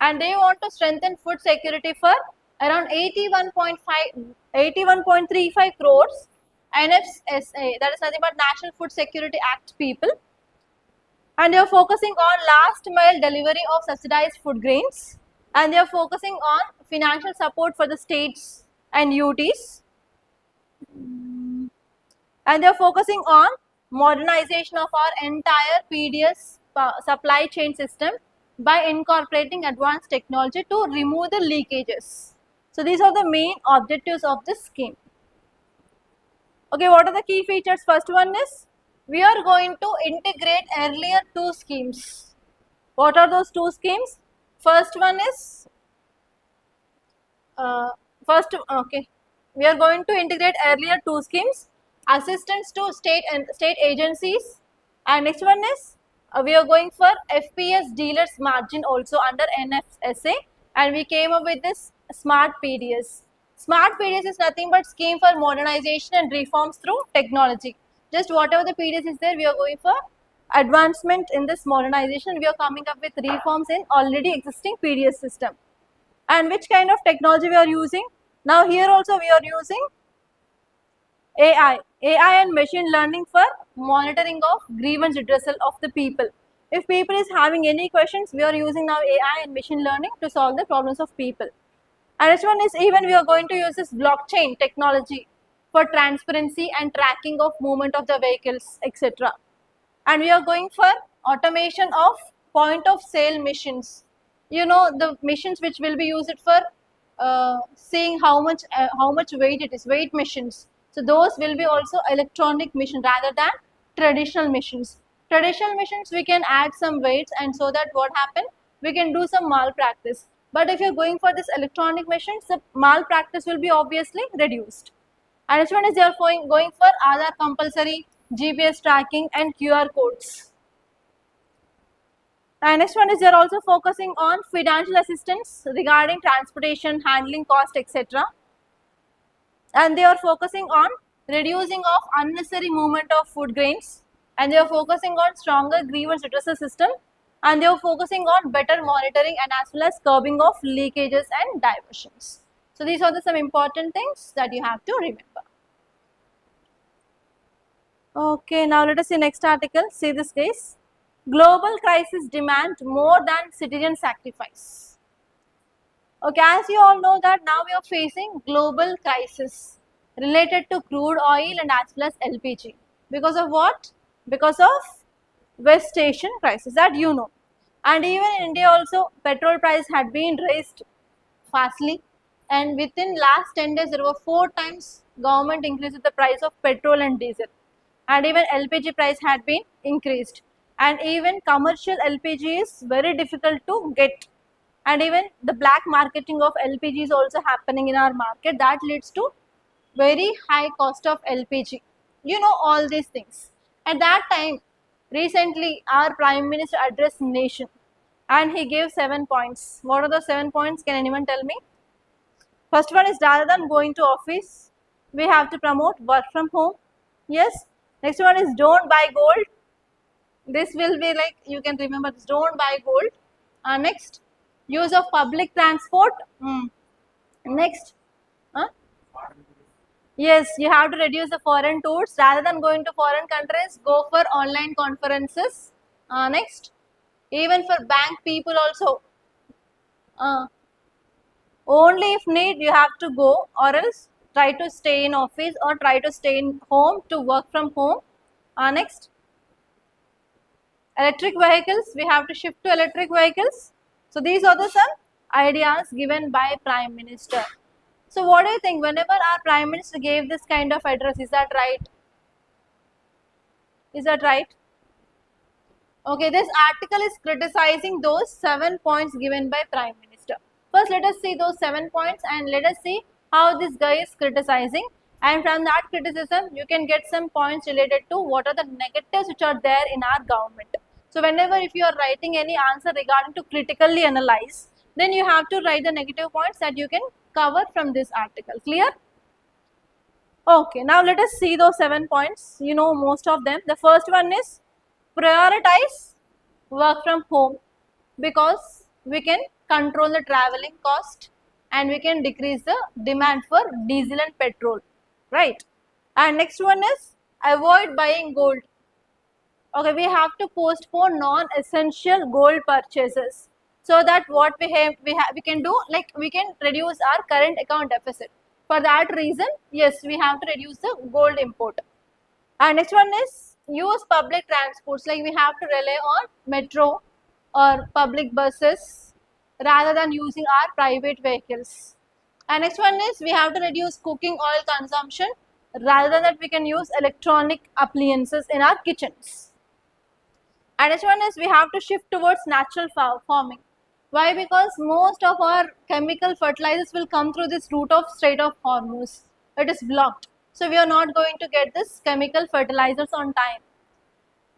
And they want to strengthen food security for around 81.35 crores NFSA, that is nothing but National Food Security Act people. And they are focusing on last mile delivery of subsidized food grains. And they are focusing on financial support for the states and UTs. And they are focusing on modernization of our entire PDS supply chain system by incorporating advanced technology to remove the leakages. So these are the main objectives of this scheme. Okay, what are the key features? First one is, we are going to integrate earlier 2 schemes. What are those 2 schemes? First one is, we are going to integrate earlier 2 schemes, assistance to state agencies, and next one is, we are going for FPS dealers margin also under NFSA, and we came up with this Smart PDS. Smart PDS is nothing but scheme for modernization and reforms through technology. Just whatever the PDS is there, we are going for advancement in this modernization. We are coming up with reforms in already existing PDS system. And which kind of technology we are using? Now here also we are using AI and machine learning for monitoring of grievance redressal of the people. If people is having any questions, we are using now AI and machine learning to solve the problems of people. And next one is, even we are going to use this blockchain technology for transparency and tracking of movement of the vehicles, etc. And we are going for automation of point of sale machines. You know, the machines which will be used for seeing how much weight it is, weight machines. So those will be also electronic machine rather than traditional machines. Traditional machines we can add some weights, and so that what happen, we can do some malpractice. But if you're going for this electronic machines, the malpractice will be obviously reduced. And next one is they are going for Aadhaar compulsory, GPS tracking and QR codes. And next one is they are also focusing on financial assistance regarding transportation, handling cost, etc. And they are focusing on reducing of unnecessary movement of food grains, and they are focusing on stronger grievance redressal system, and they are focusing on better monitoring and as well as curbing of leakages and diversions. So these are some important things that you have to remember. Okay, now let us see next article. See this case. Global crisis demand more than citizen sacrifice. Okay, as you all know that now we are facing global crisis related to crude oil and as well as LPG. Because of what? Because of West Asian crisis, that you know. And even in India also, petrol price had been raised fastly, and within last 10 days there were 4 times government increased the price of petrol and diesel, and even LPG price had been increased, and even commercial LPG is very difficult to get, and even the black marketing of LPG is also happening in our market, that leads to very high cost of LPG. You know all these things. At that time, recently our Prime Minister addressed nation and he gave 7 points. What are the 7 points? Can anyone tell me? First one is rather than going to office, we have to promote work from home. Yes. Next one is don't buy gold. This will be like, you can remember this, don't buy gold. Next, use of public transport. Next, yes, you have to reduce the foreign tours. Rather than going to foreign countries, go for online conferences. Next, even for bank people also, only if need you have to go, or else try to stay in office or try to stay in home to work from home. Next, electric vehicles, we have to shift to electric vehicles. So these are the some ideas given by Prime Minister. So what do you think, whenever our Prime Minister gave this kind of address, is that right? Is that right? Okay, this article is criticizing those 7 points given by Prime Minister. First let us see those 7 points and let us see how this guy is criticizing, and from that criticism you can get some points related to what are the negatives which are there in our government. So whenever if you are writing any answer regarding to critically analyze, then you have to write the negative points that you can cover from this article. Clear? Okay, now let us see those 7 points. You know most of them. The first one is prioritize work from home, because we can control the traveling cost and we can decrease the demand for diesel and petrol, right? And next one is avoid buying gold. Okay, we have to postpone non-essential gold purchases, so that what we can do, like we can reduce our current account deficit. For that reason, yes, we have to reduce the gold import. And next one is use public transports, like we have to rely on metro or public buses rather than using our private vehicles. And next one is we have to reduce cooking oil consumption, rather than that we can use electronic appliances in our kitchens. And next one is we have to shift towards natural farming. Why? Because most of our chemical fertilizers will come through this route of Strait of Hormuz. It is blocked. So we are not going to get this chemical fertilizers on time.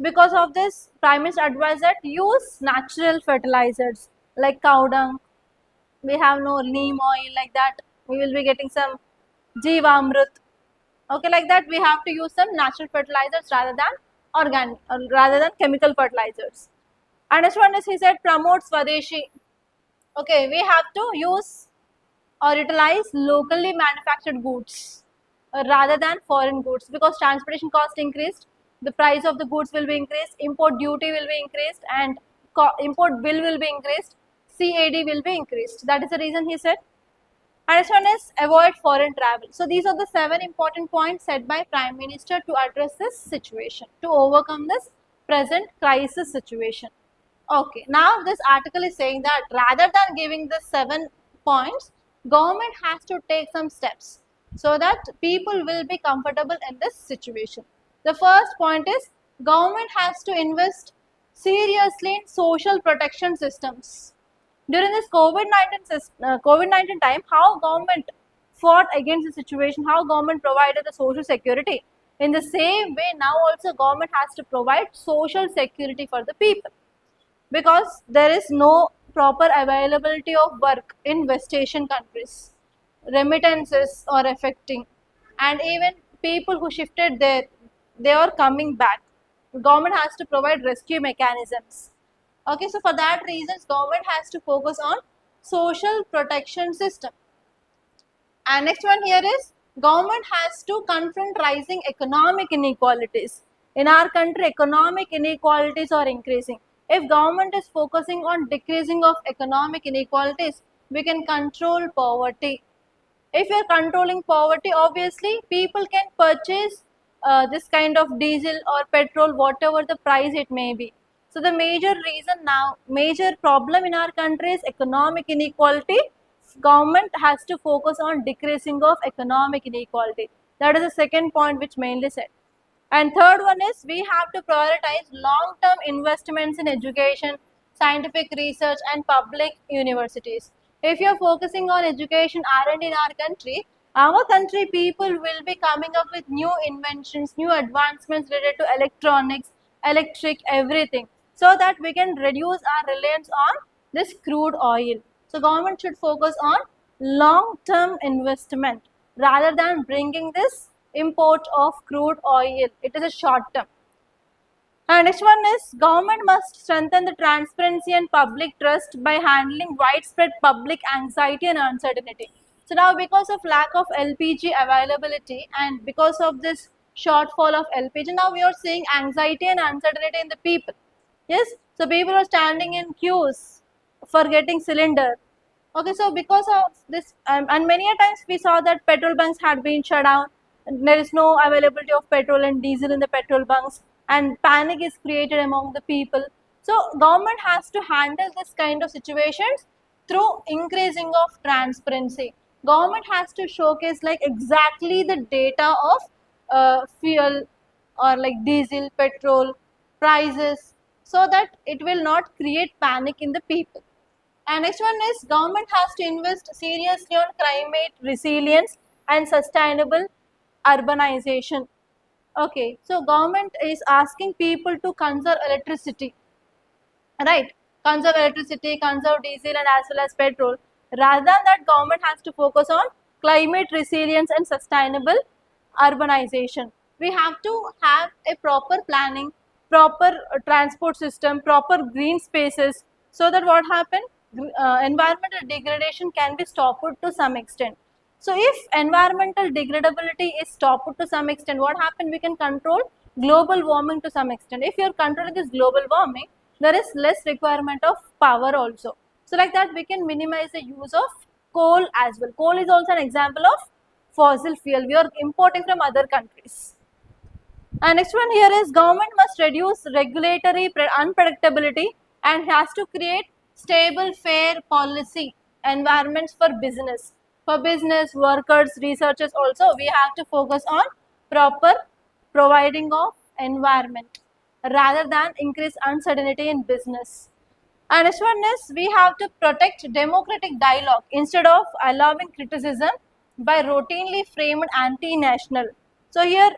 Because of this, Prime Minister advised that use natural fertilizers like cow dung. We have no neem oil, like that. We will be getting some Jeevamrut. Okay, like that we have to use some natural fertilizers rather than organic, rather than chemical fertilizers. And next one is he said promote Swadeshi. Okay, we have to use or utilize locally manufactured goods rather than foreign goods, because transportation cost increased, the price of the goods will be increased, import duty will be increased, and import bill will be increased, CAD will be increased. That is the reason he said. And next one is avoid foreign travel. So these are the 7 important points said by Prime Minister to address this situation, to overcome this present crisis situation. Okay, now this article is saying that rather than giving the 7 points, government has to take some steps. so that people will be comfortable in this situation. The first point is government has to invest seriously in social protection systems. During this COVID-19 time, how government fought against the situation, how government provided the social security. In the same way, now also government has to provide social security for the people, because there is no proper availability of work in West Asian countries. Remittances are affecting, and even people who shifted there, they are coming back. Government has to provide rescue mechanisms. Okay, so for that reasons, government has to focus on social protection system. And next one here is government has to confront rising economic inequalities. In our country, economic inequalities are increasing. If government is focusing on decreasing of economic inequalities, we can control poverty. If you are controlling poverty, obviously people can purchase this kind of diesel or petrol, whatever the price it may be. So the major reason now, major problem in our country is economic inequality. Government has to focus on decreasing of economic inequality. That is the second point which mainly said. And third one is we have to prioritize long-term investments in education, scientific research and public universities. If you are focusing on education R&D in our country people will be coming up with new inventions, new advancements related to electronics, electric, everything, so that we can reduce our reliance on this crude oil. So government should focus on long-term investment rather than bringing this import of crude oil. It is a short term. And next one is government must strengthen the transparency and public trust by handling widespread public anxiety and uncertainty. So now because of lack of LPG availability and because of this shortfall of LPG, now we are seeing anxiety and uncertainty in the people. Yes, so people are standing in queues for getting cylinder. Okay, so because of this, and many a times we saw that petrol bunks had been shut down, and there is no availability of petrol and diesel in the petrol bunks, and panic is created among the people. So government has to handle this kind of situations through increasing of transparency. Government has to showcase like exactly the data of fuel or like diesel, petrol, prices, so that it will not create panic in the people. And next one is government has to invest seriously on climate resilience and sustainable urbanization. Okay, so government is asking people to conserve electricity, right? Conserve electricity, conserve diesel and as well as petrol. Rather than that, government has to focus on climate resilience and sustainable urbanization. We have to have a proper planning, proper transport system, proper green spaces, so that what happen, environmental degradation can be stopped to some extent. So if environmental degradability is stopped to some extent, what happen, we can control global warming to some extent. If you are controlling this global warming, there is less requirement of power also. So like that we can minimize the use of coal as well. Coal is also an example of fossil fuel we are importing from other countries. And next one here is government must reduce regulatory unpredictability and has to create stable, fair policy environments for business. For business, workers, researchers also, we have to focus on proper providing of environment rather than increase uncertainty in business. And next one is we have to protect democratic dialogue instead of allowing criticism by routinely framed anti-national. So here,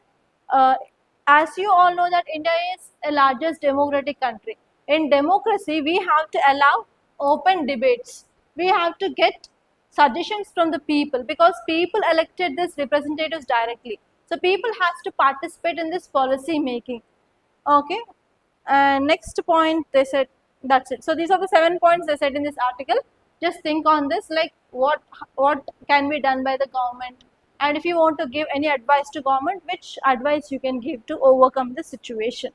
as you all know that India is a largest democratic country. In democracy, we have to allow open debates. We have to get suggestions from the people because people elected these representatives directly. So people has to participate in this policy making. Okay. And next point they said, that's it. So these are the 7 points they said in this article. Just think on this, like what can be done by the government, and if you want to give any advice to government, which advice you can give to overcome the situation.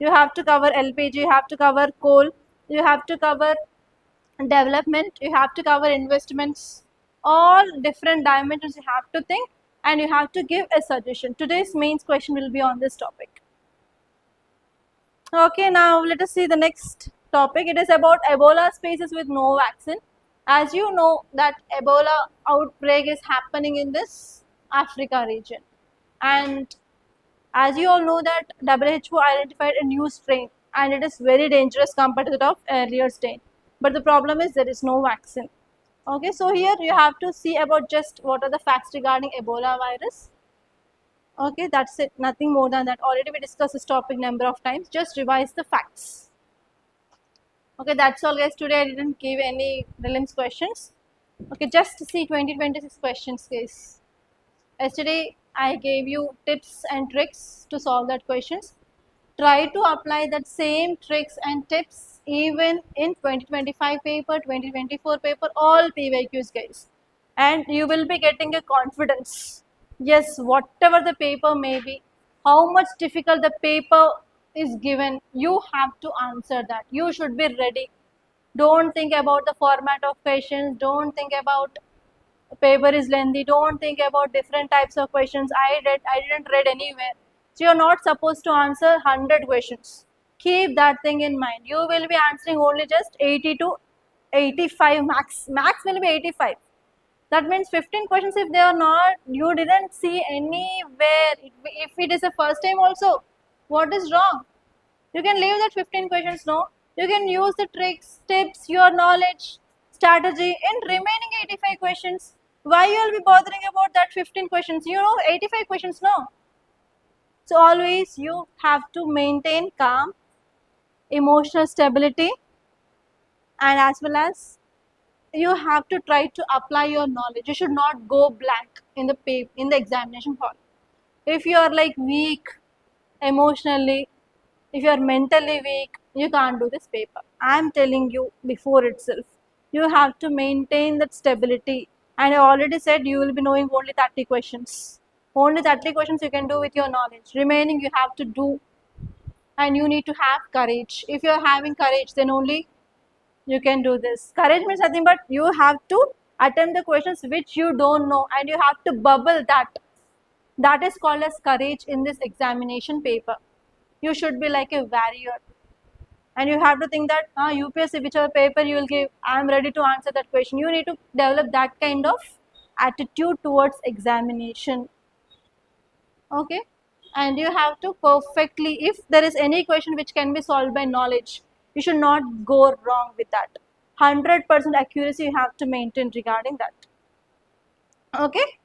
You have to cover LPG, you have to cover coal, you have to cover development, you have to cover investments, all different dimensions you have to think, and you have to give a suggestion. Today's mains question will be on this topic. Okay, now let us see the next topic. It is about Ebola species with no vaccine. As you know that Ebola outbreak is happening in this Africa region. And as you all know that WHO identified a new strain and it is very dangerous compared to the earlier strain. But the problem is there is no vaccine. Okay, so here you have to see about just what are the facts regarding Ebola virus. Okay, that's it, nothing more than that. Already we discussed this topic number of times, just revise the facts. Okay, that's all guys. Today I didn't give any prelims questions. Okay, just see 2026 questions guys. Yesterday I gave you tips and tricks to solve that questions. Try to apply that same tricks and tips even in 2025 paper, 2024 paper, all PYQs guys. And you will be getting a confidence. Yes, whatever the paper may be, how much difficult the paper is given, you have to answer that. You should be ready. Don't think about the format of questions. Don't think about paper is lengthy. Don't think about different types of questions. I didn't read anywhere. So you're not supposed to answer 100 questions. Keep that thing in mind. You will be answering only just 80 to 85 max. Max will be 85. That means 15 questions if they are not, you didn't see anywhere. If it is the first time also, what is wrong? You can leave that 15 questions, no? You can use the tricks, tips, your knowledge, strategy in remaining 85 questions. Why you will be bothering about that 15 questions? You know 85 questions, no? So always you have to maintain calm, emotional stability, and as well as you have to try to apply your knowledge. You should not go blank in the examination hall. If you are like weak emotionally, if you are mentally weak, you can't do this paper. I am telling you before itself. You have to maintain that stability. And I already said you will be knowing only 30 questions. Only 30 questions you can do with your knowledge. Remaining you have to do. And you need to have courage. If you are having courage, then only you can do this. Courage means nothing but you have to attempt the questions which you don't know and you have to bubble that. That is called as courage in this examination paper. You should be like a warrior. And you have to think that UPSC, whichever paper you will give, I am ready to answer that question. You need to develop that kind of attitude towards examination. Okay? And you have to perfectly, if there is any question which can be solved by knowledge, you should not go wrong with that. 100% accuracy you have to maintain regarding that. Okay?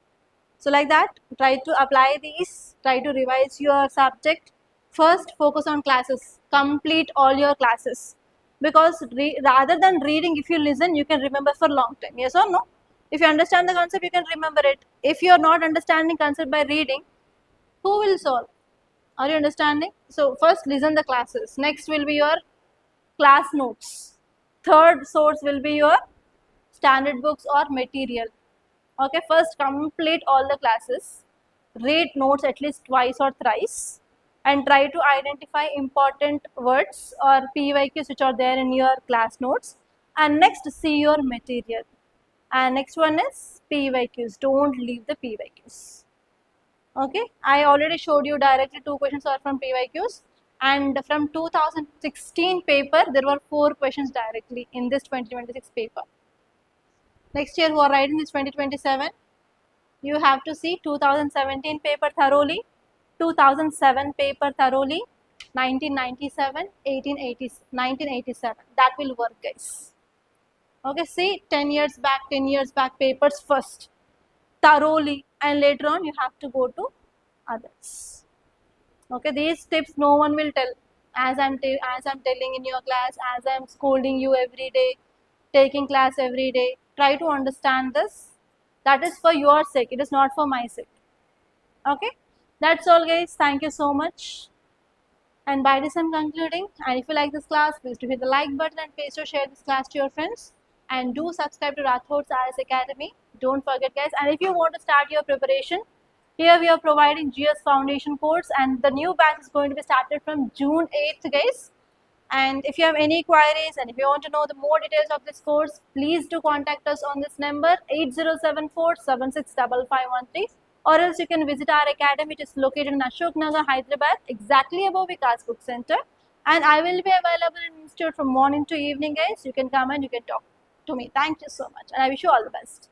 So like that, try to apply these, try to revise your subject. First, focus on classes. Complete all your classes. Because rather than reading, if you listen, you can remember for a long time. Yes or no? If you understand the concept, you can remember it. If you are not understanding concept by reading, who will solve? Are you understanding? So first listen the classes. Next will be your class notes. Third source will be your standard books or material. Okay, first complete all the classes. Read notes at least twice or thrice. And try to identify important words or PYQs which are there in your class notes. And next, see your material. And next one is PYQs. Don't leave the PYQs. Okay, I already showed you directly 2 questions are from PYQs. And from 2016 paper, there were 4 questions directly in this 2026 paper. Next year who are writing this 2027, you have to see 2017 paper thoroughly, 2007 paper thoroughly, 1997, 1987. That will work guys. Okay, see 10 years back papers first thoroughly and later on you have to go to others. Okay, these tips no one will tell as I'm telling in your class, as I'm scolding you every day, taking class every day. Try to understand this. That is for your sake. It is not for my sake. Okay. That's all guys. Thank you so much. And by this I'm concluding. And if you like this class, please do hit the like button and please do share this class to your friends. And do subscribe to Rathod's IAS Academy. Don't forget guys. And if you want to start your preparation, here we are providing GS Foundation course and the new batch is going to be started from June 8th guys. And if you have any queries and if you want to know the more details of this course, please do contact us on this number 8074765513, or else you can visit our academy which is located in Ashok Nagar, Hyderabad, exactly above Vikas Book Center. And I will be available in institute from morning to evening guys. You can come and you can talk to me. Thank you so much and I wish you all the best.